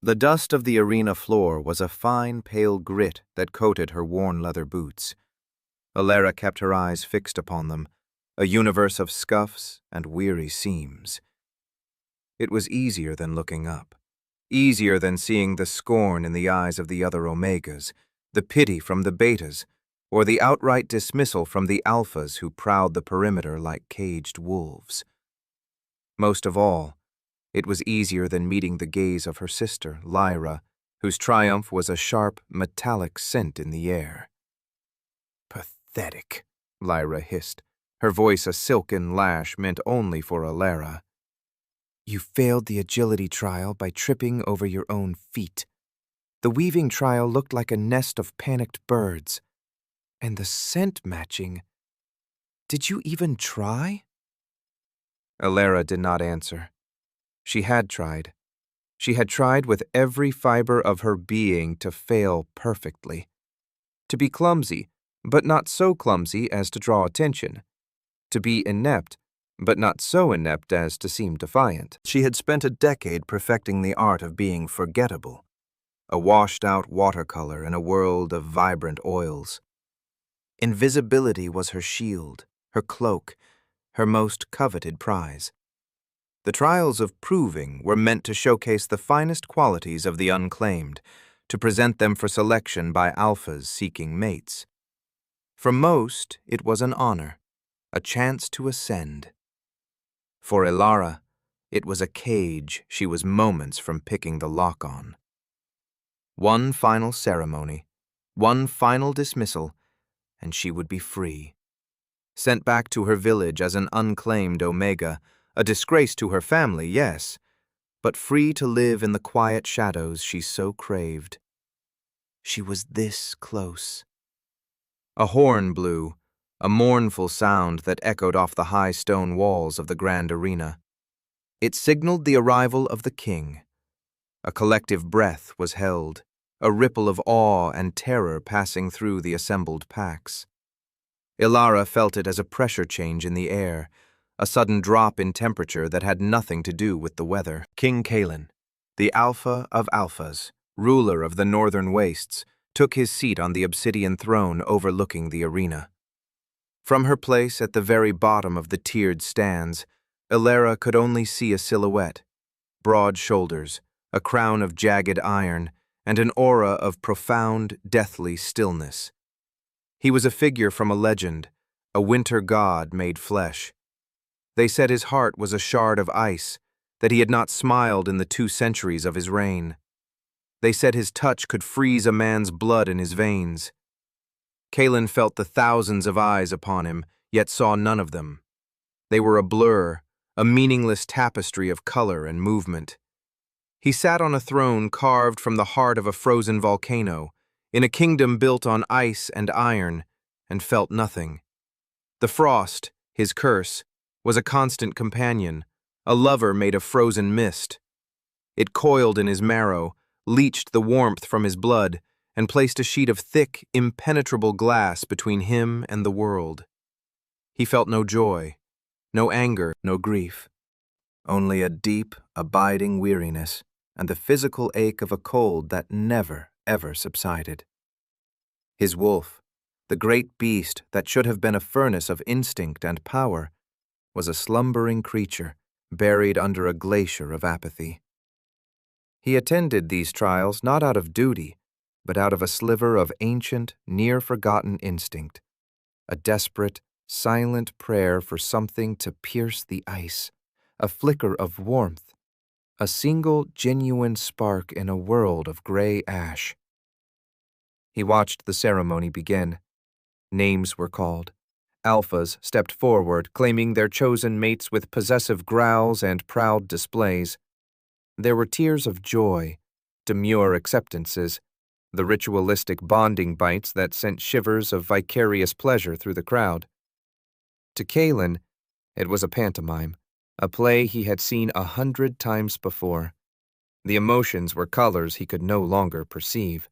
The dust of the arena floor was a fine, pale grit that coated her worn leather boots. Alara kept her eyes fixed upon them, a universe of scuffs and weary seams. It was easier than looking up, easier than seeing the scorn in the eyes of the other Omegas, the pity from the Betas, or the outright dismissal from the Alphas who prowled the perimeter like caged wolves. Most of all, it was easier than meeting the gaze of her sister, Lyra, whose triumph was a sharp, metallic scent in the air. "Pathetic," Lyra hissed, her voice a silken lash meant only for Alara. "You failed the agility trial by tripping over your own feet. The weaving trial looked like a nest of panicked birds. And the scent matching. Did you even try?" Alara did not answer. She had tried. She had tried with every fiber of her being to fail perfectly. To be clumsy, but not so clumsy as to draw attention. To be inept, but not so inept as to seem defiant. She had spent a decade perfecting the art of being forgettable, a washed-out watercolor in a world of vibrant oils. Invisibility was her shield, her cloak, her most coveted prize. The trials of proving were meant to showcase the finest qualities of the unclaimed, to present them for selection by alphas seeking mates. For most, it was an honor, a chance to ascend. For Alara, it was a cage she was moments from picking the lock on. One final ceremony, one final dismissal, and she would be free. Sent back to her village as an unclaimed Omega, a disgrace to her family, yes, but free to live in the quiet shadows she so craved. She was this close. A horn blew, a mournful sound that echoed off the high stone walls of the grand arena. It signaled the arrival of the king. A collective breath was held, a ripple of awe and terror passing through the assembled packs. Alara felt it as a pressure change in the air, a sudden drop in temperature that had nothing to do with the weather. King Kalen, the Alpha of Alphas, ruler of the northern wastes, took his seat on the obsidian throne overlooking the arena. From her place at the very bottom of the tiered stands, Alara could only see a silhouette, broad shoulders, a crown of jagged iron, and an aura of profound, deathly stillness. He was a figure from a legend, a winter god made flesh. They said his heart was a shard of ice, that he had not smiled in the 2 centuries of his reign. They said his touch could freeze a man's blood in his veins. Kalen felt the thousands of eyes upon him, yet saw none of them. They were a blur, a meaningless tapestry of color and movement. He sat on a throne carved from the heart of a frozen volcano, in a kingdom built on ice and iron, and felt nothing. The frost, his curse, was a constant companion, a lover made of frozen mist. It coiled in his marrow, leached the warmth from his blood, and placed a sheet of thick, impenetrable glass between him and the world. He felt no joy, no anger, no grief, only a deep, abiding weariness and the physical ache of a cold that never, ever subsided. His wolf, the great beast that should have been a furnace of instinct and power, was a slumbering creature buried under a glacier of apathy. He attended these trials not out of duty, but out of a sliver of ancient, near-forgotten instinct, a desperate, silent prayer for something to pierce the ice, a flicker of warmth, a single genuine spark in a world of gray ash. He watched the ceremony begin. Names were called. Alphas stepped forward, claiming their chosen mates with possessive growls and proud displays. There were tears of joy, demure acceptances, the ritualistic bonding bites that sent shivers of vicarious pleasure through the crowd. To Kalen, it was a pantomime, a play he had seen 100 times before. The emotions were colors he could no longer perceive.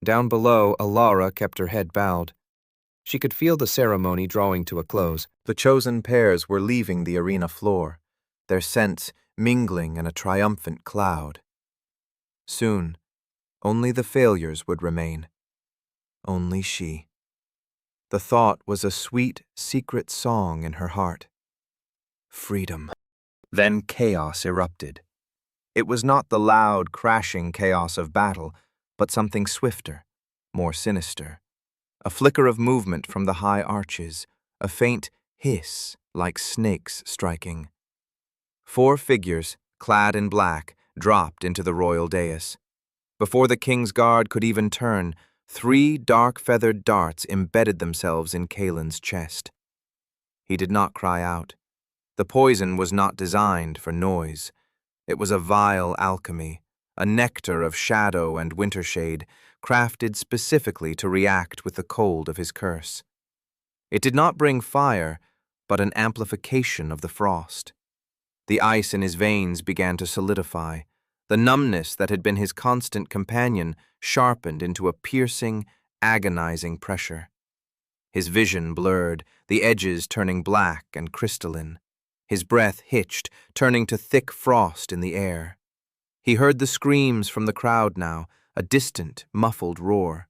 Down below, Alara kept her head bowed. She could feel the ceremony drawing to a close. The chosen pairs were leaving the arena floor, their scents mingling in a triumphant cloud. Soon, only the failures would remain. Only she. The thought was a sweet, secret song in her heart. Freedom. Then chaos erupted. It was not the loud, crashing chaos of battle, but something swifter, more sinister. A flicker of movement from the high arches, a faint hiss like snakes striking. 4 figures, clad in black, dropped into the royal dais. Before the king's guard could even turn, 3 dark-feathered darts embedded themselves in Kaelin's chest. He did not cry out. The poison was not designed for noise. It was a vile alchemy, a nectar of shadow and wintershade, crafted specifically to react with the cold of his curse. It did not bring fire, but an amplification of the frost. The ice in his veins began to solidify. The numbness that had been his constant companion sharpened into a piercing, agonizing pressure. His vision blurred, the edges turning black and crystalline. His breath hitched, turning to thick frost in the air. He heard the screams from the crowd now, a distant, muffled roar.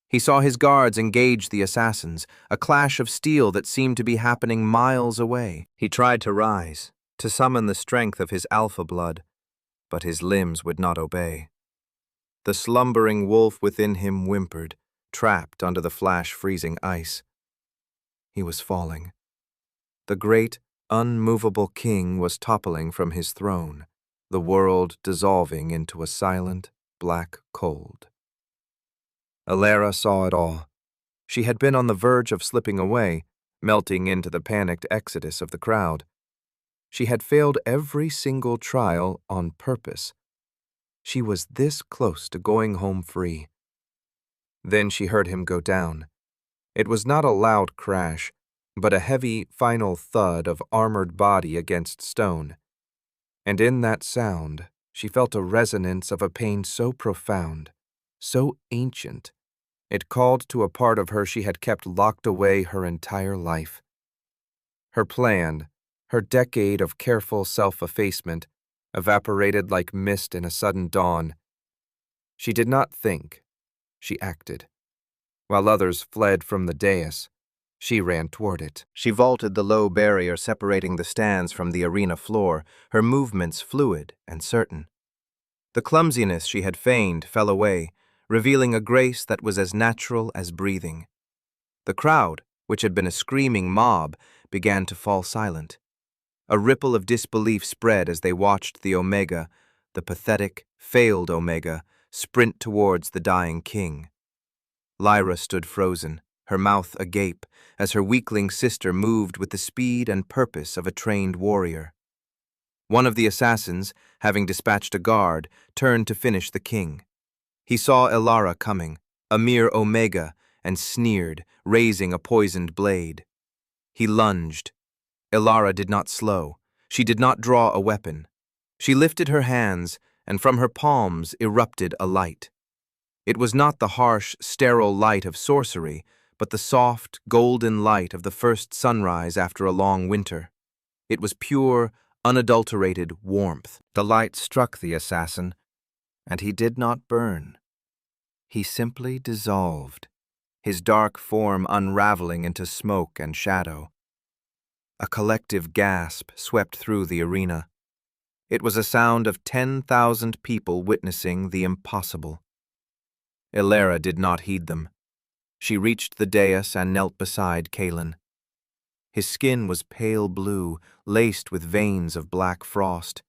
He saw his guards engage the assassins, a clash of steel that seemed to be happening miles away. He tried to rise, to summon the strength of his alpha blood, but his limbs would not obey. The slumbering wolf within him whimpered, trapped under the flash-freezing ice. He was falling. The great, unmovable king was toppling from his throne, the world dissolving into a silent, black cold. Alara saw it all. She had been on the verge of slipping away, melting into the panicked exodus of the crowd. She had failed every single trial on purpose. She was this close to going home free. Then she heard him go down. It was not a loud crash, but a heavy, final thud of armored body against stone. And in that sound, she felt a resonance of a pain so profound, so ancient, it called to a part of her she had kept locked away her entire life. Her plan, her decade of careful self-effacement, evaporated like mist in a sudden dawn. She did not think, she acted. While others fled from the dais, she ran toward it. She vaulted the low barrier separating the stands from the arena floor, her movements fluid and certain. The clumsiness she had feigned fell away, revealing a grace that was as natural as breathing. The crowd, which had been a screaming mob, began to fall silent. A ripple of disbelief spread as they watched the Omega, the pathetic, failed Omega, sprint towards the dying king. Lyra stood frozen, her mouth agape, as her weakling sister moved with the speed and purpose of a trained warrior. One of the assassins, having dispatched a guard, turned to finish the king. He saw Alara coming, a mere Omega, and sneered, raising a poisoned blade. He lunged. Alara did not slow. She did not draw a weapon. She lifted her hands, and from her palms erupted a light. It was not the harsh, sterile light of sorcery, but the soft, golden light of the first sunrise after a long winter. It was pure, unadulterated warmth. The light struck the assassin, and he did not burn. He simply dissolved, his dark form unraveling into smoke and shadow. A collective gasp swept through the arena. It was a sound of 10,000 people witnessing the impossible. Alara did not heed them. She reached the dais and knelt beside Kaelin. His skin was pale blue, laced with veins of black frost.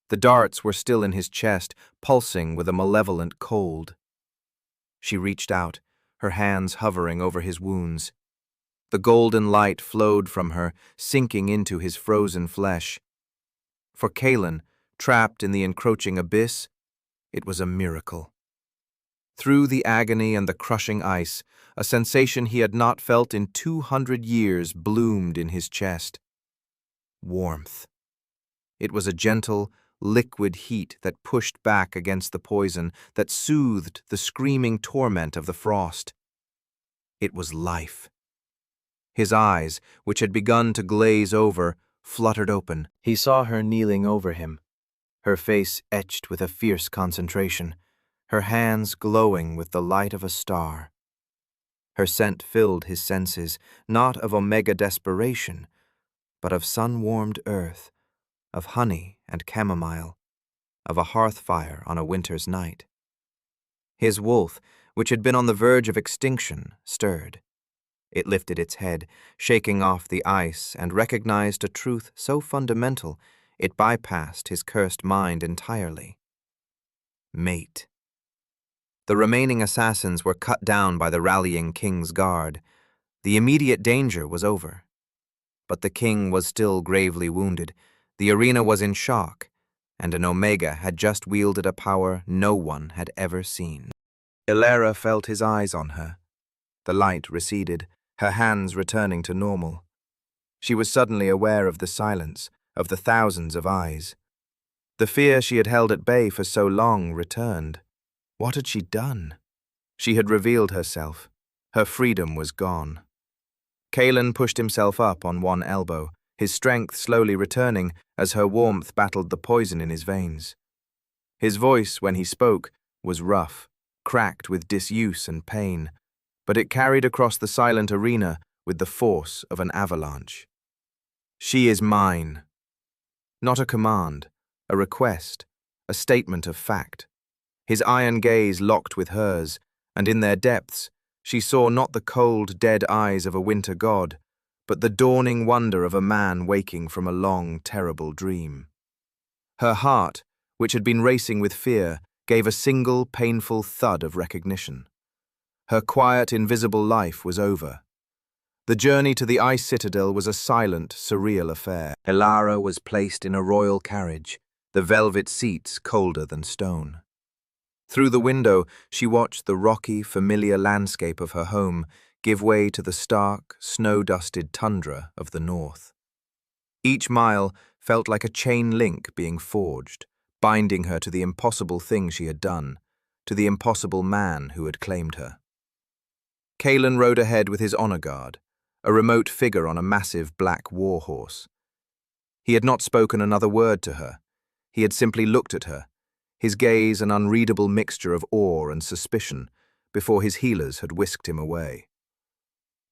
The darts were still in his chest, pulsing with a malevolent cold. She reached out, her hands hovering over his wounds. The golden light flowed from her, sinking into his frozen flesh. For Kaelin, trapped in the encroaching abyss, it was a miracle. Through the agony and the crushing ice, a sensation he had not felt in 200 years bloomed in his chest. Warmth. It was a gentle, liquid heat that pushed back against the poison, that soothed the screaming torment of the frost. It was life. His eyes, which had begun to glaze over, fluttered open. He saw her kneeling over him, her face etched with a fierce concentration, her hands glowing with the light of a star. Her scent filled his senses, not of omega desperation, but of sun-warmed earth, of honey and chamomile, of a hearth fire on a winter's night. His wolf, which had been on the verge of extinction, stirred. It lifted its head, shaking off the ice, and recognized a truth so fundamental it bypassed his cursed mind entirely. Mate. The remaining assassins were cut down by the rallying king's guard. The immediate danger was over. But the king was still gravely wounded, the arena was in shock, and an Omega had just wielded a power no one had ever seen. Ilara felt his eyes on her. The light receded, her hands returning to normal. She was suddenly aware of the silence, of the thousands of eyes. The fear she had held at bay for so long returned. What had she done? She had revealed herself. Her freedom was gone. Kalen pushed himself up on one elbow, his strength slowly returning as her warmth battled the poison in his veins. His voice, when he spoke, was rough, cracked with disuse and pain, but it carried across the silent arena with the force of an avalanche. She is mine. Not a command, a request, a statement of fact. His iron gaze locked with hers, and in their depths, she saw not the cold, dead eyes of a winter god, but the dawning wonder of a man waking from a long, terrible dream. Her heart, which had been racing with fear, gave a single, painful thud of recognition. Her quiet, invisible life was over. The journey to the ice citadel was a silent, surreal affair. Ilara was placed in a royal carriage, the velvet seats colder than stone. Through the window, she watched the rocky, familiar landscape of her home give way to the stark, snow-dusted tundra of the north. Each mile felt like a chain link being forged, binding her to the impossible thing she had done, to the impossible man who had claimed her. Kalen rode ahead with his honor guard, a remote figure on a massive black war horse. He had not spoken another word to her. He had simply looked at her, his gaze an unreadable mixture of awe and suspicion, before his healers had whisked him away.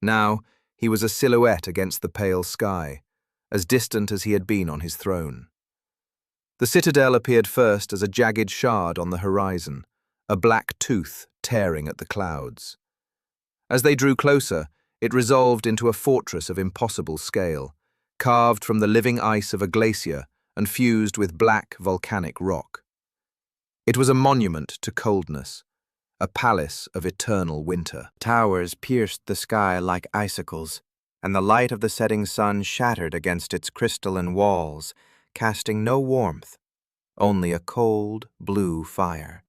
Now, he was a silhouette against the pale sky, as distant as he had been on his throne. The citadel appeared first as a jagged shard on the horizon, a black tooth tearing at the clouds. As they drew closer, it resolved into a fortress of impossible scale, carved from the living ice of a glacier and fused with black volcanic rock. It was a monument to coldness, a palace of eternal winter. Towers pierced the sky like icicles, and the light of the setting sun shattered against its crystalline walls, casting no warmth, only a cold, blue fire.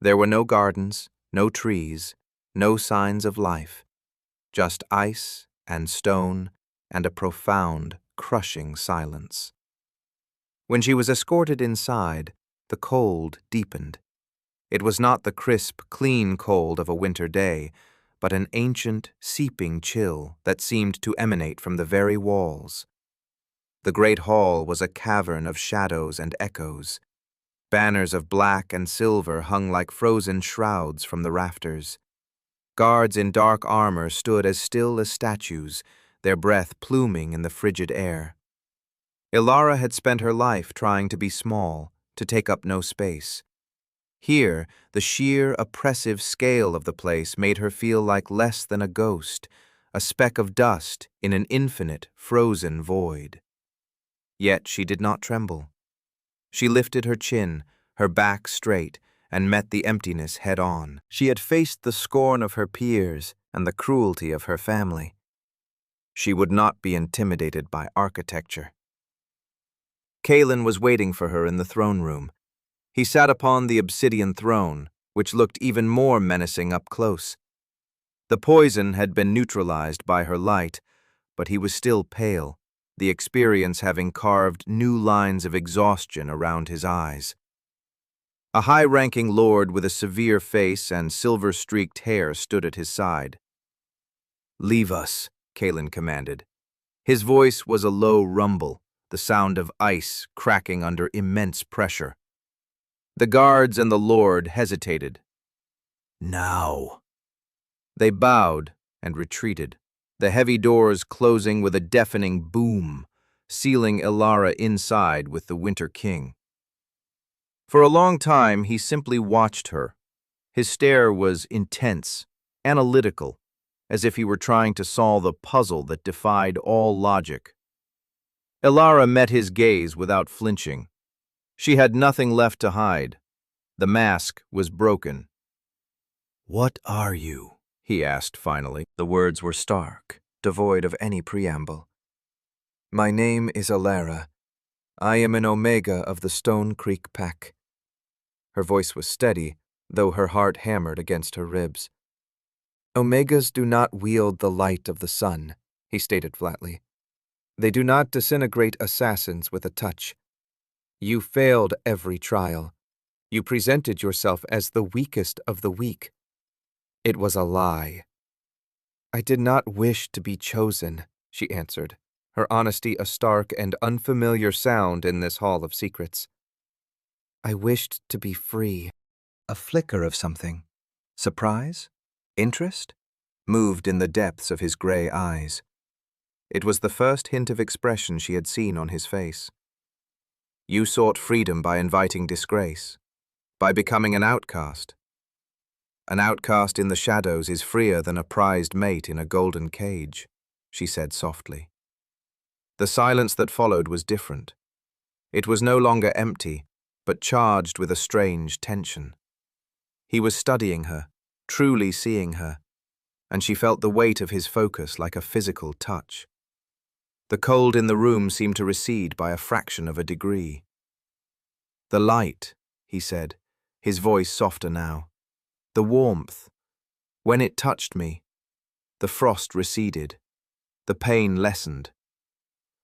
There were no gardens, no trees, no signs of life, just ice and stone and a profound, crushing silence. When she was escorted inside, the cold deepened. It was not the crisp, clean cold of a winter day, but an ancient, seeping chill that seemed to emanate from the very walls. The great hall was a cavern of shadows and echoes. Banners of black and silver hung like frozen shrouds from the rafters. Guards in dark armor stood as still as statues, their breath pluming in the frigid air. Ilara had spent her life trying to be small, to take up no space. Here, the sheer, oppressive scale of the place made her feel like less than a ghost, a speck of dust in an infinite, frozen void. Yet she did not tremble. She lifted her chin, her back straight, and met the emptiness head-on. She had faced the scorn of her peers and the cruelty of her family. She would not be intimidated by architecture. Kalen was waiting for her in the throne room. He sat upon the obsidian throne, which looked even more menacing up close. The poison had been neutralized by her light, but he was still pale, the experience having carved new lines of exhaustion around his eyes. A high-ranking lord with a severe face and silver-streaked hair stood at his side. "Leave us," Kalen commanded. His voice was a low rumble, the sound of ice cracking under immense pressure. The guards and the lord hesitated. Now. They bowed and retreated, the heavy doors closing with a deafening boom, sealing Ilara inside with the Winter King. For a long time, he simply watched her. His stare was intense, analytical, as if he were trying to solve a puzzle that defied all logic. Ilara met his gaze without flinching. She had nothing left to hide. The mask was broken. "What are you?" he asked finally. The words were stark, devoid of any preamble. "My name is Ilara. I am an Omega of the Stone Creek Pack." Her voice was steady, though her heart hammered against her ribs. "Omegas do not wield the light of the sun," he stated flatly. "They do not disintegrate assassins with a touch. You failed every trial. You presented yourself as the weakest of the weak. It was a lie." "I did not wish to be chosen," she answered, her honesty a stark and unfamiliar sound in this hall of secrets. "I wished to be free." A flicker of something, surprise, interest, moved in the depths of his gray eyes. It was the first hint of expression she had seen on his face. "You sought freedom by inviting disgrace, by becoming an outcast. An outcast in the shadows is freer than a prized mate in a golden cage," she said softly. The silence that followed was different. It was no longer empty, but charged with a strange tension. He was studying her, truly seeing her, and she felt the weight of his focus like a physical touch. The cold in the room seemed to recede by a fraction of a degree. "The light," he said, his voice softer now. "The warmth. When it touched me, the frost receded. The pain lessened.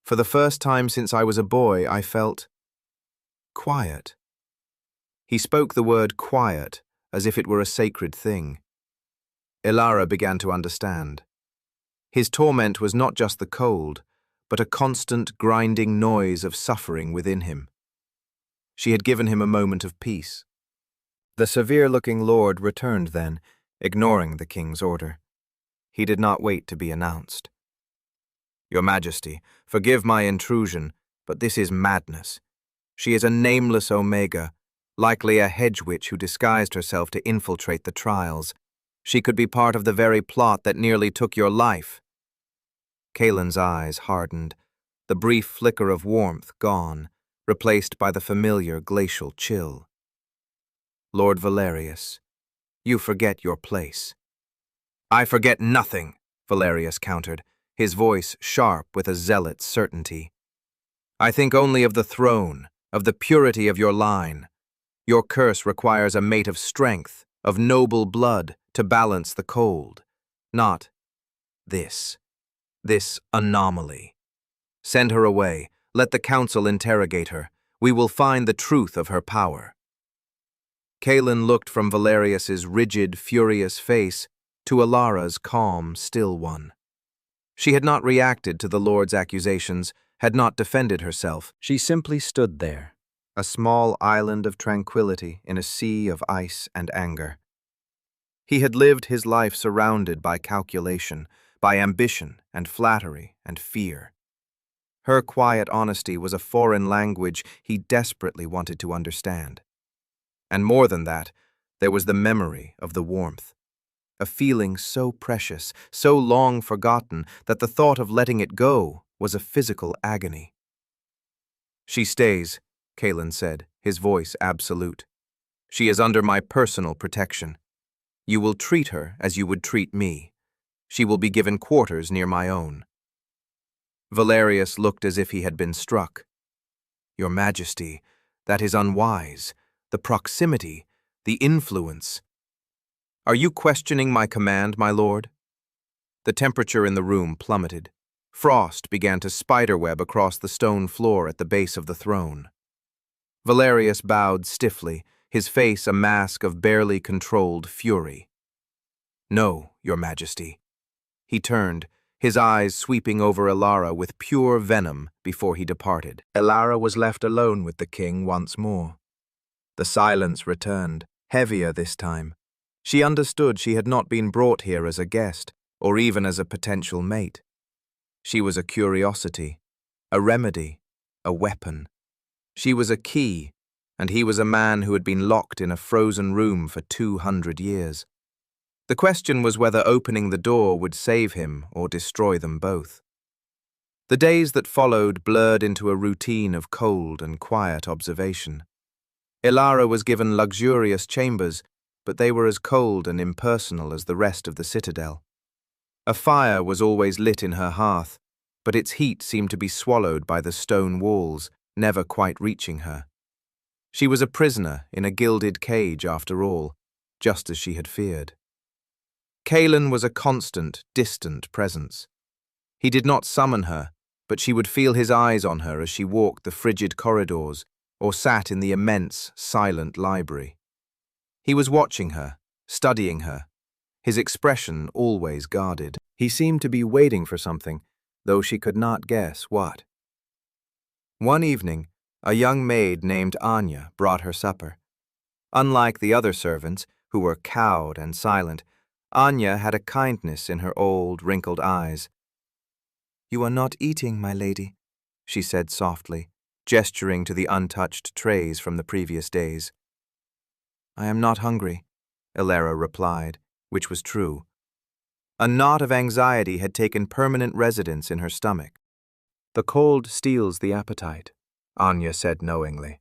For the first time since I was a boy, I felt quiet." He spoke the word quiet as if it were a sacred thing. Ilara began to understand. His torment was not just the cold, but a constant grinding noise of suffering within him. She had given him a moment of peace. The severe-looking lord returned then, ignoring the king's order. He did not wait to be announced. "Your Majesty, forgive my intrusion, but this is madness. She is a nameless Omega, likely a hedge witch who disguised herself to infiltrate the trials. She could be part of the very plot that nearly took your life." Kaelin's eyes hardened, the brief flicker of warmth gone, replaced by the familiar glacial chill. "Lord Valerius, you forget your place." "I forget nothing," Valerius countered, his voice sharp with a zealot's certainty. "I think only of the throne, of the purity of your line. Your curse requires a mate of strength, of noble blood, to balance the cold. Not this anomaly. Send her away. Let the council interrogate her. We will find the truth of her power." Kaelin looked from Valerius's rigid, furious face to Ilara's calm, still one. She had not reacted to the Lord's accusations, had not defended herself. She simply stood there, a small island of tranquility in a sea of ice and anger. He had lived his life surrounded by calculation, by ambition and flattery and fear. Her quiet honesty was a foreign language he desperately wanted to understand. And more than that, there was the memory of the warmth, a feeling so precious, so long forgotten, that the thought of letting it go was a physical agony. "She stays," Kaelin said, his voice absolute. "She is under my personal protection. You will treat her as you would treat me. She will be given quarters near my own." Valerius looked as if he had been struck. "Your Majesty, that is unwise. The proximity, the influence." "Are you questioning my command, my lord?" The temperature in the room plummeted. Frost began to spiderweb across the stone floor at the base of the throne. Valerius bowed stiffly, his face a mask of barely controlled fury. "No, Your Majesty." He turned, his eyes sweeping over Ilara with pure venom before he departed. Ilara was left alone with the king once more. The silence returned, heavier this time. She understood she had not been brought here as a guest, or even as a potential mate. She was a curiosity, a remedy, a weapon. She was a key, and he was a man who had been locked in a frozen room for 200 years. The question was whether opening the door would save him or destroy them both. The days that followed blurred into a routine of cold and quiet observation. Ilara was given luxurious chambers, but they were as cold and impersonal as the rest of the citadel. A fire was always lit in her hearth, but its heat seemed to be swallowed by the stone walls, never quite reaching her. She was a prisoner in a gilded cage after all, just as she had feared. Kalen was a constant, distant presence. He did not summon her, but she would feel his eyes on her as she walked the frigid corridors or sat in the immense, silent library. He was watching her, studying her, his expression always guarded. He seemed to be waiting for something, though she could not guess what. One evening, a young maid named Anya brought her supper. Unlike the other servants, who were cowed and silent, Anya had a kindness in her old, wrinkled eyes. "You are not eating, my lady," she said softly, gesturing to the untouched trays from the previous days. "I am not hungry," Ilara replied, which was true. A knot of anxiety had taken permanent residence in her stomach. "The cold steals the appetite," Anya said knowingly.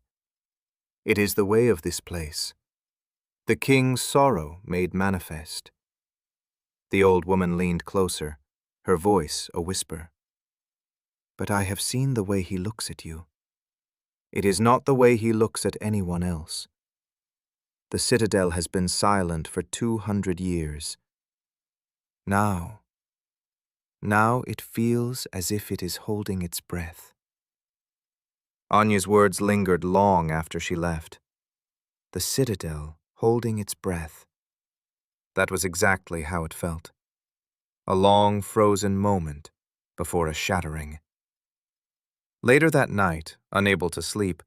"It is the way of this place. The king's sorrow made manifest." The old woman leaned closer, her voice a whisper. "But I have seen the way he looks at you. It is not the way he looks at anyone else. The citadel has been silent for 200 years. Now it feels as if it is holding its breath." Anya's words lingered long after she left. The citadel holding its breath. That was exactly how it felt. A long, frozen moment before a shattering. Later that night, unable to sleep,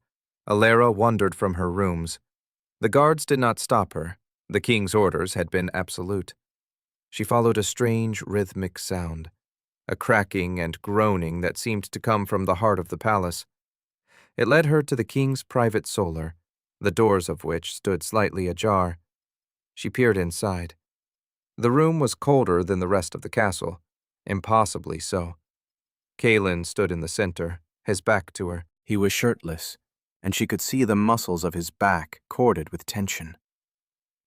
Ilara wandered from her rooms. The guards did not stop her. The king's orders had been absolute. She followed a strange rhythmic sound, a cracking and groaning that seemed to come from the heart of the palace. It led her to the king's private solar, the doors of which stood slightly ajar. She peered inside. The room was colder than the rest of the castle, impossibly so. Kalen stood in the center, his back to her. He was shirtless, and she could see the muscles of his back corded with tension.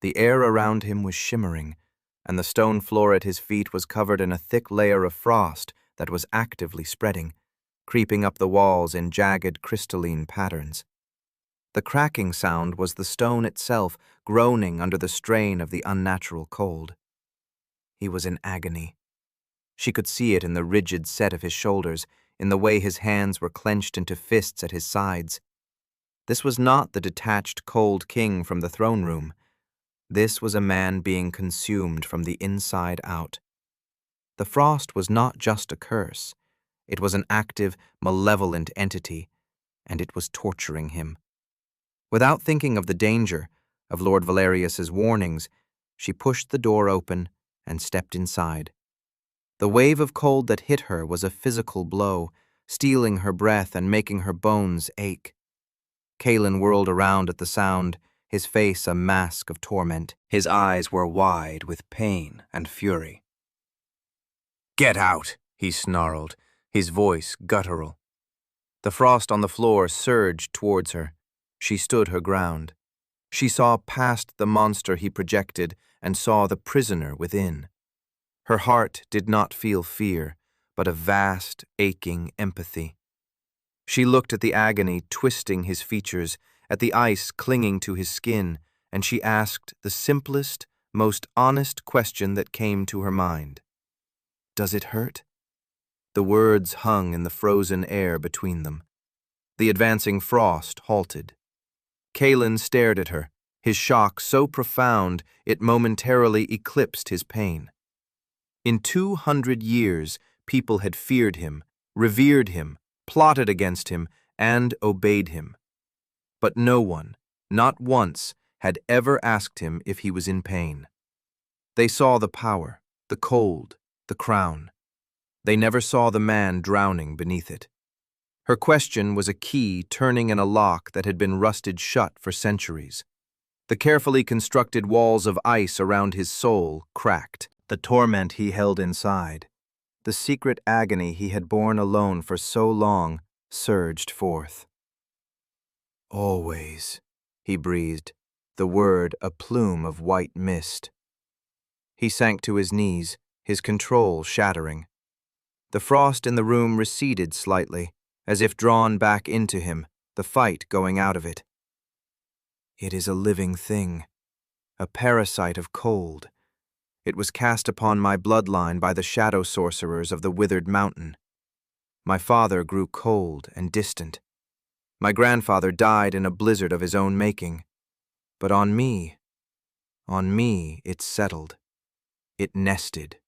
The air around him was shimmering, and the stone floor at his feet was covered in a thick layer of frost that was actively spreading, creeping up the walls in jagged crystalline patterns. The cracking sound was the stone itself groaning under the strain of the unnatural cold. He was in agony. She could see it in the rigid set of his shoulders, in the way his hands were clenched into fists at his sides. This was not the detached, cold king from the throne room. This was a man being consumed from the inside out. The frost was not just a curse. It was an active, malevolent entity, and it was torturing him. Without thinking of the danger, of Lord Valerius's warnings, she pushed the door open and stepped inside. The wave of cold that hit her was a physical blow, stealing her breath and making her bones ache. Kalen whirled around at the sound, his face a mask of torment. His eyes were wide with pain and fury. "Get out," he snarled, his voice guttural. The frost on the floor surged towards her. She stood her ground. She saw past the monster he projected and saw the prisoner within. Her heart did not feel fear, but a vast, aching empathy. She looked at the agony twisting his features, at the ice clinging to his skin, and she asked the simplest, most honest question that came to her mind. "Does it hurt?" The words hung in the frozen air between them. The advancing frost halted. Kalen stared at her, his shock so profound it momentarily eclipsed his pain. In 200 years, people had feared him, revered him, plotted against him, and obeyed him. But no one, not once, had ever asked him if he was in pain. They saw the power, the cold, the crown. They never saw the man drowning beneath it. Her question was a key turning in a lock that had been rusted shut for centuries. The carefully constructed walls of ice around his soul cracked. The torment he held inside, the secret agony he had borne alone for so long, surged forth. "Always," he breathed, the word a plume of white mist. He sank to his knees, his control shattering. The frost in the room receded slightly, as if drawn back into him, the fight going out of it. It is a living thing, a parasite of cold. It was cast upon my bloodline by the shadow sorcerers of the withered mountain. My father grew cold and distant. My grandfather died in a blizzard of his own making. But on me it settled. It nested.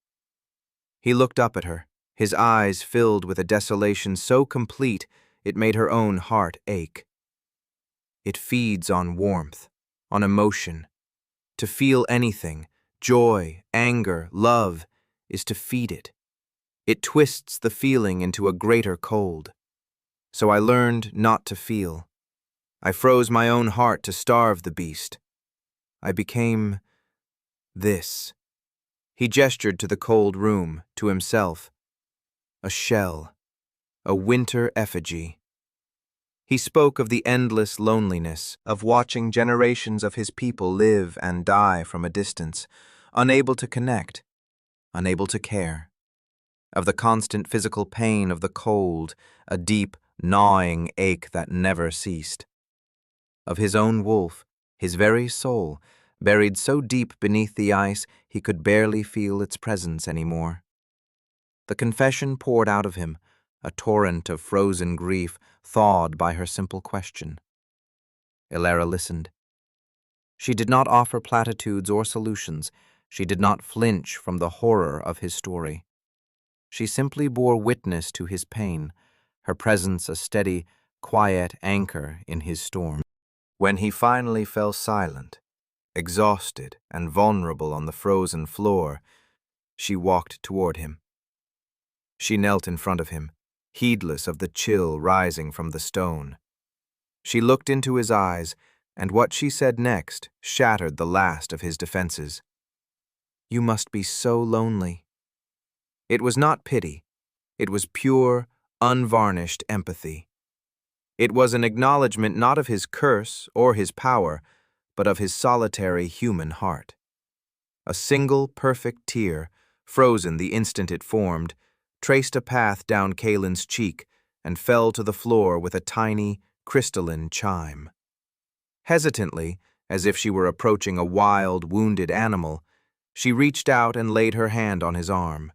He looked up at her, his eyes filled with a desolation so complete it made her own heart ache. It feeds on warmth, on emotion. To feel anything, joy, anger, love, is to feed it. It twists the feeling into a greater cold. So I learned not to feel. I froze my own heart to starve the beast. I became this. He gestured to the cold room, to himself. A shell, a winter effigy. He spoke of the endless loneliness of watching generations of his people live and die from a distance, unable to connect, unable to care. Of the constant physical pain of the cold, a deep, gnawing ache that never ceased. Of his own wolf, his very soul, buried so deep beneath the ice he could barely feel its presence anymore. The confession poured out of him, a torrent of frozen grief thawed by her simple question. Ilara listened. She did not offer platitudes or solutions. She did not flinch from the horror of his story. She simply bore witness to his pain, her presence a steady, quiet anchor in his storm. When he finally fell silent, exhausted and vulnerable on the frozen floor, she walked toward him. She knelt in front of him, heedless of the chill rising from the stone. She looked into his eyes, and what she said next shattered the last of his defenses. "You must be so lonely." It was not pity. It was pure, unvarnished empathy. It was an acknowledgement not of his curse or his power, but of his solitary human heart. A single perfect tear, frozen the instant it formed, traced a path down Kaelin's cheek and fell to the floor with a tiny, crystalline chime. Hesitantly, as if she were approaching a wild, wounded animal, she reached out and laid her hand on his arm.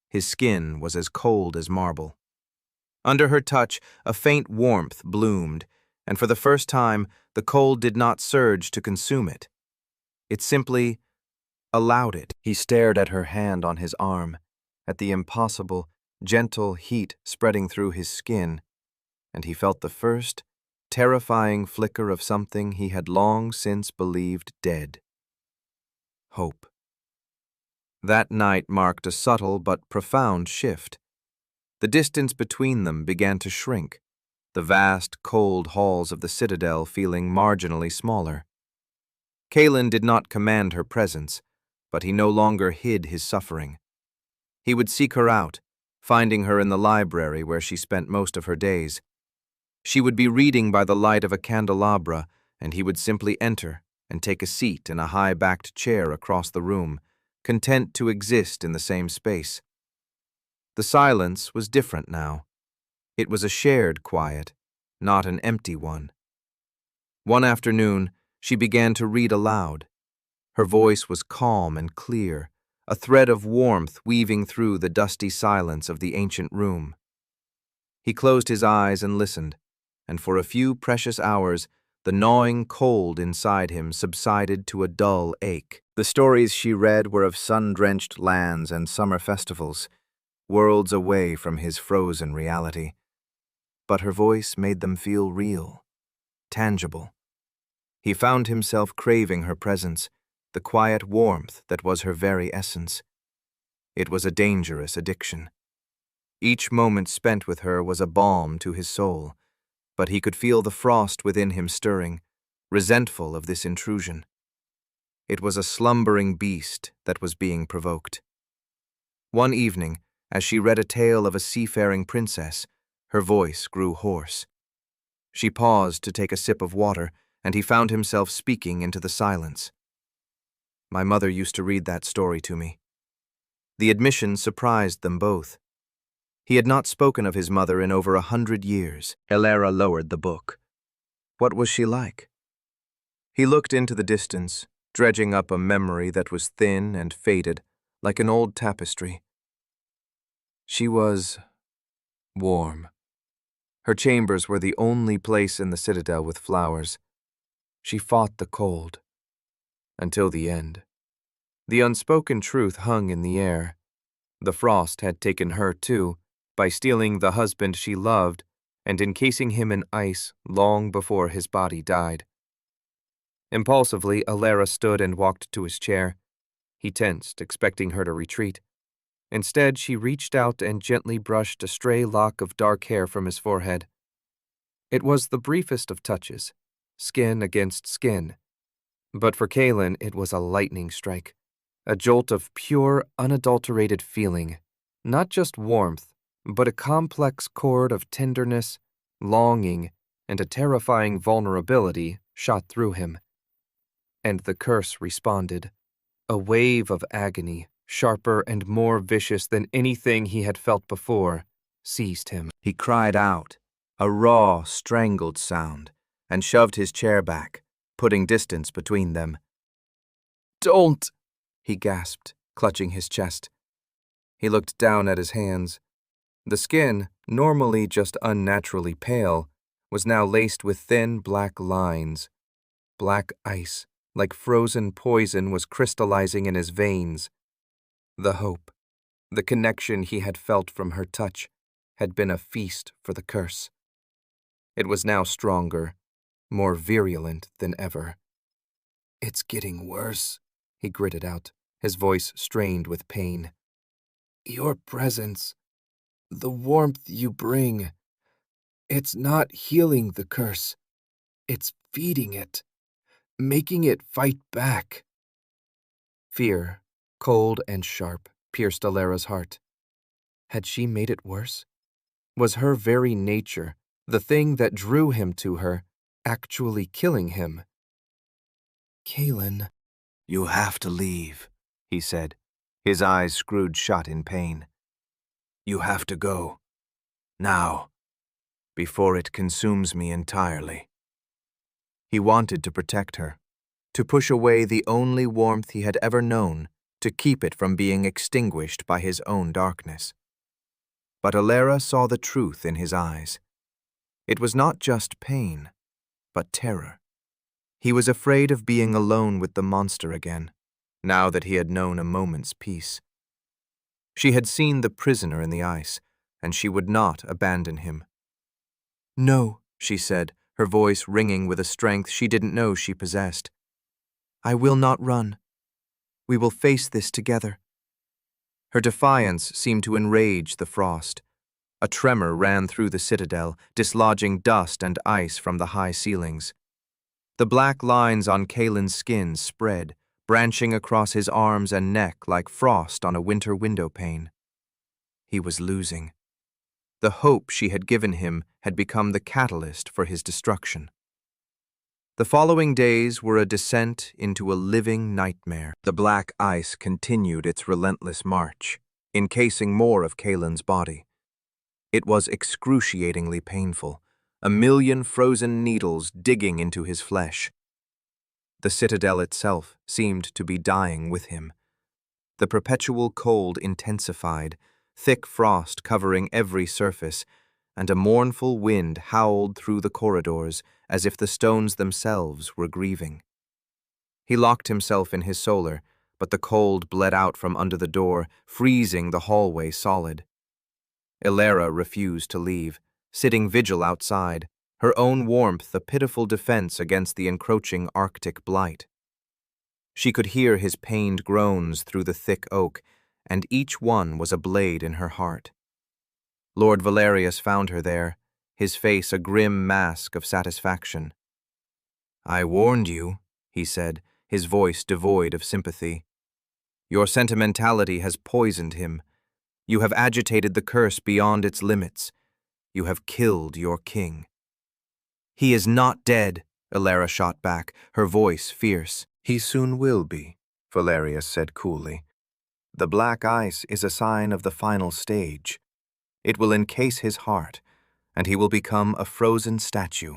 His skin was as cold as marble. Under her touch, a faint warmth bloomed, and for the first time, the cold did not surge to consume it. It simply allowed it. He stared at her hand on his arm, at the impossible, gentle heat spreading through his skin, and he felt the first, terrifying flicker of something he had long since believed dead. Hope. That night marked a subtle but profound shift. The distance between them began to shrink, the vast, cold halls of the citadel feeling marginally smaller. Kaelin did not command her presence, but he no longer hid his suffering. He would seek her out, finding her in the library where she spent most of her days. She would be reading by the light of a candelabra, and he would simply enter and take a seat in a high-backed chair across the room, content to exist in the same space. The silence was different now. It was a shared quiet, not an empty one. One afternoon, she began to read aloud. Her voice was calm and clear, a thread of warmth weaving through the dusty silence of the ancient room. He closed his eyes and listened, and for a few precious hours, the gnawing cold inside him subsided to a dull ache. The stories she read were of sun-drenched lands and summer festivals, worlds away from his frozen reality. But her voice made them feel real, tangible. He found himself craving her presence, the quiet warmth that was her very essence. It was a dangerous addiction. Each moment spent with her was a balm to his soul, but he could feel the frost within him stirring, resentful of this intrusion. It was a slumbering beast that was being provoked. One evening, as she read a tale of a seafaring princess, her voice grew hoarse. She paused to take a sip of water, and he found himself speaking into the silence. My mother used to read that story to me. The admission surprised them both. He had not spoken of his mother in over 100 years. Elara lowered the book. What was she like? He looked into the distance, dredging up a memory that was thin and faded, like an old tapestry. She was warm. Her chambers were the only place in the citadel with flowers. She fought the cold. Until the end. The unspoken truth hung in the air. The frost had taken her too, by stealing the husband she loved and encasing him in ice long before his body died. Impulsively, Elara stood and walked to his chair. He tensed, expecting her to retreat. Instead, she reached out and gently brushed a stray lock of dark hair from his forehead. It was the briefest of touches, skin against skin. But for Kaelin, it was a lightning strike, a jolt of pure, unadulterated feeling, not just warmth, but a complex chord of tenderness, longing, and a terrifying vulnerability shot through him. And the curse responded. A wave of agony, sharper and more vicious than anything he had felt before, seized him. He cried out, a raw, strangled sound, and shoved his chair back, putting distance between them. "Don't!" he gasped, clutching his chest. He looked down at his hands. The skin, normally just unnaturally pale, was now laced with thin black lines. Black ice, like frozen poison, was crystallizing in his veins. The hope, the connection he had felt from her touch, had been a feast for the curse. It was now stronger, more virulent than ever. "It's getting worse," he gritted out, his voice strained with pain. "Your presence, the warmth you bring, it's not healing the curse. It's feeding it, making it fight back." Fear, cold and sharp, pierced Elara's heart. Had she made it worse? Was her very nature, the thing that drew him to her, actually killing him? "Kaelin." "You have to leave," he said, his eyes screwed shut in pain. "You have to go. Now. Before it consumes me entirely." He wanted to protect her, to push away the only warmth he had ever known, to keep it from being extinguished by his own darkness. But Elara saw the truth in his eyes. It was not just pain, but terror. He was afraid of being alone with the monster again, now that he had known a moment's peace. She had seen the prisoner in the ice, and she would not abandon him. "No," she said, her voice ringing with a strength she didn't know she possessed. "I will not run. We will face this together." Her defiance seemed to enrage the frost. A tremor ran through the citadel, dislodging dust and ice from the high ceilings. The black lines on Kaelin's skin spread, branching across his arms and neck like frost on a winter windowpane. He was losing. The hope she had given him had become the catalyst for his destruction. The following days were a descent into a living nightmare. The black ice continued its relentless march, encasing more of Kaelin's body. It was excruciatingly painful, a million frozen needles digging into his flesh. The citadel itself seemed to be dying with him. The perpetual cold intensified, thick frost covering every surface, and a mournful wind howled through the corridors as if the stones themselves were grieving. He locked himself in his solar, but the cold bled out from under the door, freezing the hallway solid. Ilara refused to leave, sitting vigil outside, her own warmth a pitiful defense against the encroaching Arctic blight. She could hear his pained groans through the thick oak, and each one was a blade in her heart. Lord Valerius found her there, his face a grim mask of satisfaction. "I warned you," he said, his voice devoid of sympathy. "Your sentimentality has poisoned him. You have agitated the curse beyond its limits. You have killed your king." "He is not dead," Ilara shot back, her voice fierce. "He soon will be," Valerius said coolly. "The black ice is a sign of the final stage. It will encase his heart, and he will become a frozen statue,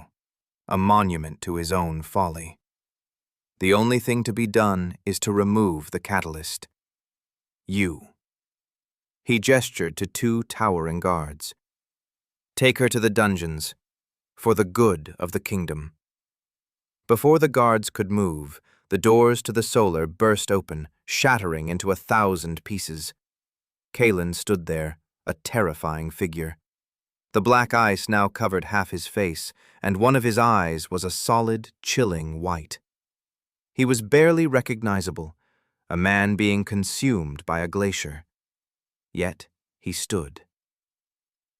a monument to his own folly. The only thing to be done is to remove the catalyst. You." He gestured to two towering guards. "Take her to the dungeons, for the good of the kingdom." Before the guards could move, the doors to the solar burst open, shattering into 1,000 pieces. Kalen stood there, a terrifying figure. The black ice now covered half his face, and one of his eyes was a solid, chilling white. He was barely recognizable, a man being consumed by a glacier. Yet he stood.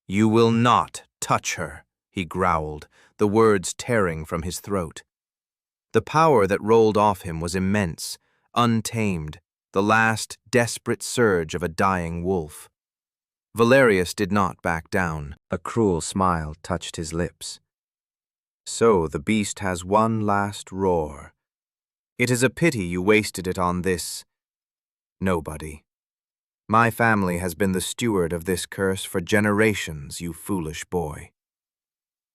"You will not touch her," he growled, the words tearing from his throat. The power that rolled off him was immense, untamed, the last desperate surge of a dying wolf. Valerius did not back down. A cruel smile touched his lips. "So the beast has one last roar. It is a pity you wasted it on this nobody. My family has been the steward of this curse for generations, you foolish boy.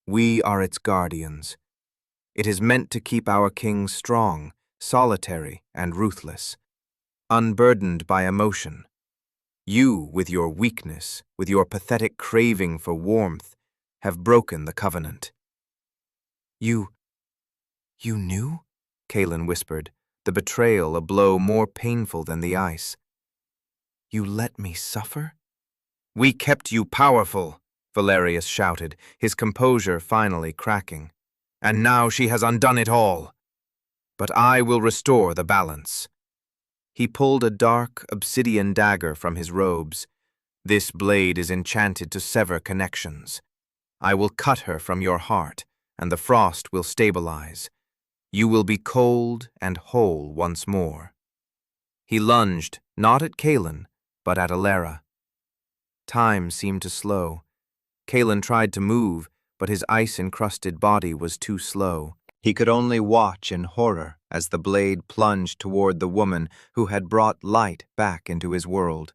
We are its guardians. It is meant to keep our king strong, solitary, and ruthless, unburdened by emotion. You, with your weakness, with your pathetic craving for warmth, have broken the covenant." You knew?" Kalen whispered, the betrayal a blow more painful than the ice. "You let me suffer?" "We kept you powerful," Valerius shouted, his composure finally cracking. "And now she has undone it all. But I will restore the balance." He pulled a dark, obsidian dagger from his robes. "This blade is enchanted to sever connections. I will cut her from your heart, and the frost will stabilize. You will be cold and whole once more." He lunged, not at Kalen, but at Ilara. Time seemed to slow. Kalen tried to move, but his ice-encrusted body was too slow. He could only watch in horror as the blade plunged toward the woman who had brought light back into his world.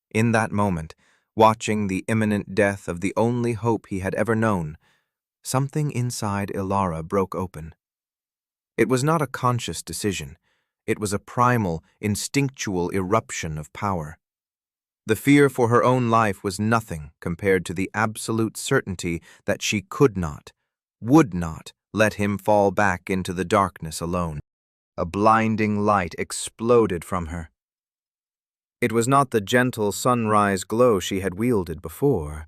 In that moment, watching the imminent death of the only hope he had ever known, something inside Ilara broke open. It was not a conscious decision. It was a primal, instinctual eruption of power. The fear for her own life was nothing compared to the absolute certainty that she could not, would not, let him fall back into the darkness alone. A blinding light exploded from her. It was not the gentle sunrise glow she had wielded before.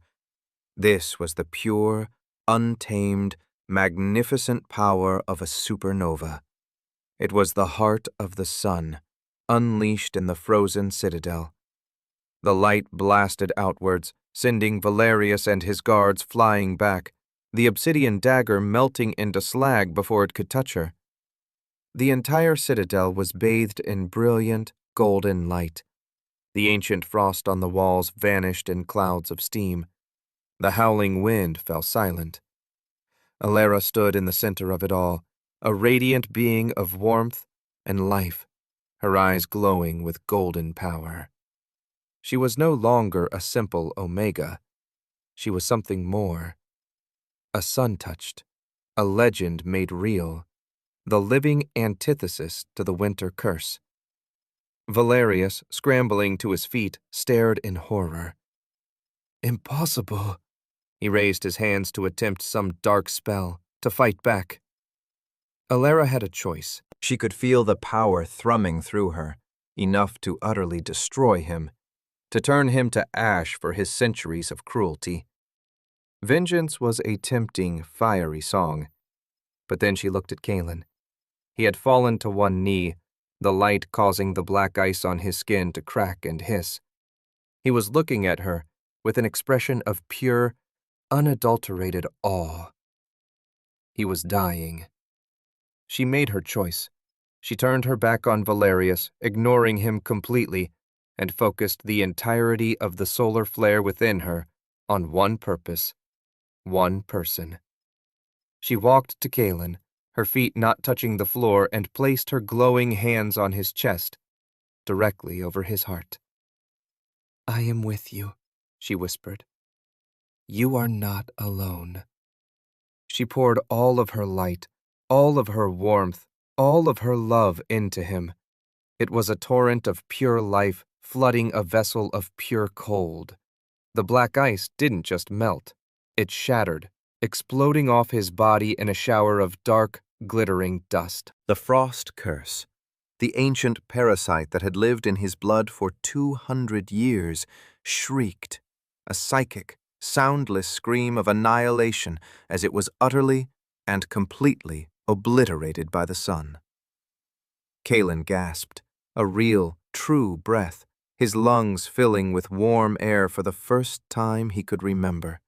This was the pure, untamed, magnificent power of a supernova. It was the heart of the sun, unleashed in the frozen citadel. The light blasted outwards, sending Valerius and his guards flying back, the obsidian dagger melting into slag before it could touch her. The entire citadel was bathed in brilliant, golden light. The ancient frost on the walls vanished in clouds of steam. The howling wind fell silent. Ilara stood in the center of it all, a radiant being of warmth and life, her eyes glowing with golden power. She was no longer a simple Omega. She was something more. A sun touched, a legend made real, the living antithesis to the winter curse. Valerius, scrambling to his feet, stared in horror. "Impossible." He raised his hands to attempt some dark spell, to fight back. Ilara had a choice. She could feel the power thrumming through her, enough to utterly destroy him, to turn him to ash for his centuries of cruelty. Vengeance was a tempting, fiery song. But then she looked at Kalen. He had fallen to one knee, the light causing the black ice on his skin to crack and hiss. He was looking at her with an expression of pure, unadulterated awe. He was dying. She made her choice. She turned her back on Valerius, ignoring him completely, and focused the entirety of the solar flare within her on one purpose, one person. She walked to Kalen, her feet not touching the floor, and placed her glowing hands on his chest, directly over his heart. "I am with you," she whispered. "You are not alone." She poured all of her light, all of her warmth, all of her love into him. It was a torrent of pure life flooding a vessel of pure cold. The black ice didn't just melt. It shattered, exploding off his body in a shower of dark, glittering dust. The frost curse, the ancient parasite that had lived in his blood for 200 years, shrieked, a psychic, soundless scream of annihilation as it was utterly and completely obliterated by the sun. Kalen gasped, a real, true breath, his lungs filling with warm air for the first time he could remember.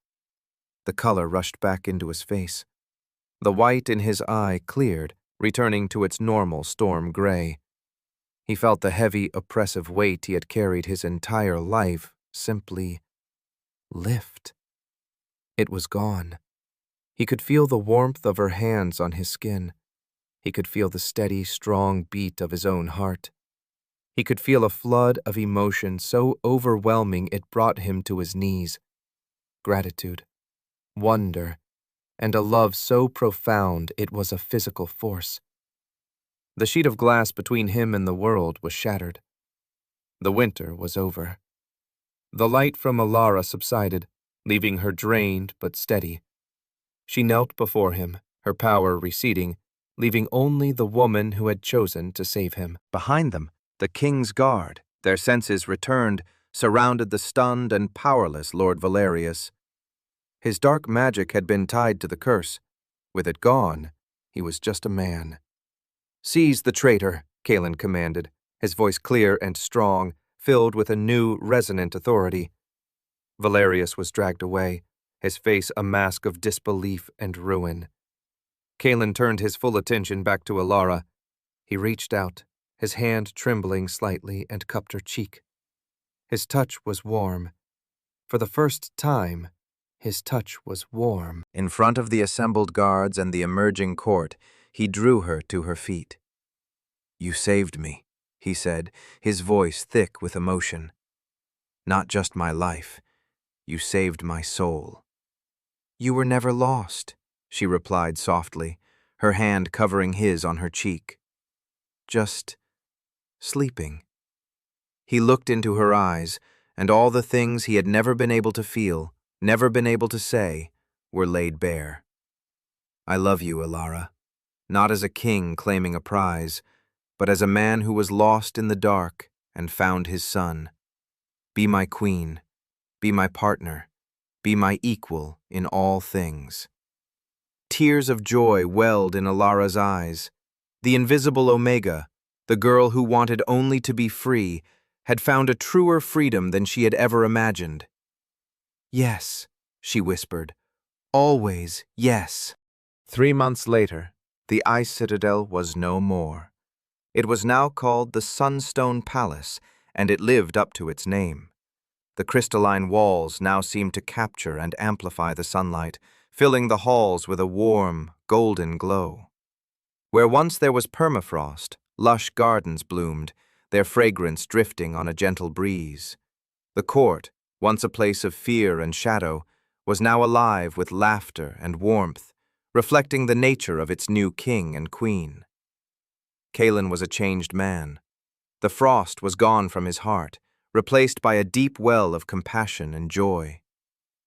The color rushed back into his face. The white in his eye cleared, returning to its normal storm gray. He felt the heavy, oppressive weight he had carried his entire life simply lift. It was gone. He could feel the warmth of her hands on his skin. He could feel the steady, strong beat of his own heart. He could feel a flood of emotion so overwhelming it brought him to his knees. Gratitude, wonder, and a love so profound it was a physical force. The sheet of glass between him and the world was shattered. The winter was over. The light from Alara subsided, leaving her drained but steady. She knelt before him, her power receding, leaving only the woman who had chosen to save him. Behind them, the king's guard, their senses returned, surrounded the stunned and powerless Lord Valerius. His dark magic had been tied to the curse. With it gone, he was just a man. "Seize the traitor," Kalen commanded, his voice clear and strong, filled with a new, resonant authority. Valerius was dragged away, his face a mask of disbelief and ruin. Kalen turned his full attention back to Alara. He reached out, his hand trembling slightly, and cupped her cheek. His touch was warm. For the first time, his touch was warm. In front of the assembled guards and the emerging court, he drew her to her feet. "You saved me," he said, his voice thick with emotion. "Not just my life. You saved my soul." "You were never lost," she replied softly, her hand covering his on her cheek. "Just sleeping." He looked into her eyes, and all the things he had never been able to feel, never been able to say, were laid bare. "I love you, Alara, not as a king claiming a prize, but as a man who was lost in the dark and found his son. Be my queen, be my partner, be my equal in all things." Tears of joy welled in Alara's eyes. The invisible Omega, the girl who wanted only to be free, had found a truer freedom than she had ever imagined. "Yes," she whispered. "Always yes." 3 months later, the Ice Citadel was no more. It was now called the Sunstone Palace, and it lived up to its name. The crystalline walls now seemed to capture and amplify the sunlight, filling the halls with a warm, golden glow. Where once there was permafrost, lush gardens bloomed, their fragrance drifting on a gentle breeze. The court, once a place of fear and shadow, was now alive with laughter and warmth, reflecting the nature of its new king and queen. Kalen was a changed man. The frost was gone from his heart, replaced by a deep well of compassion and joy.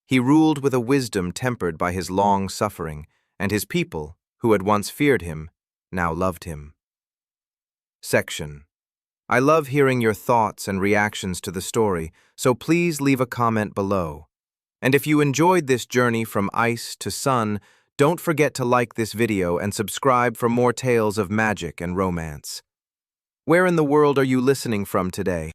He ruled with a wisdom tempered by his long suffering, and his people, who had once feared him, now loved him. Section: I love hearing your thoughts and reactions to the story, so please leave a comment below. And if you enjoyed this journey from ice to sun, don't forget to like this video and subscribe for more tales of magic and romance. Where in the world are you listening from today?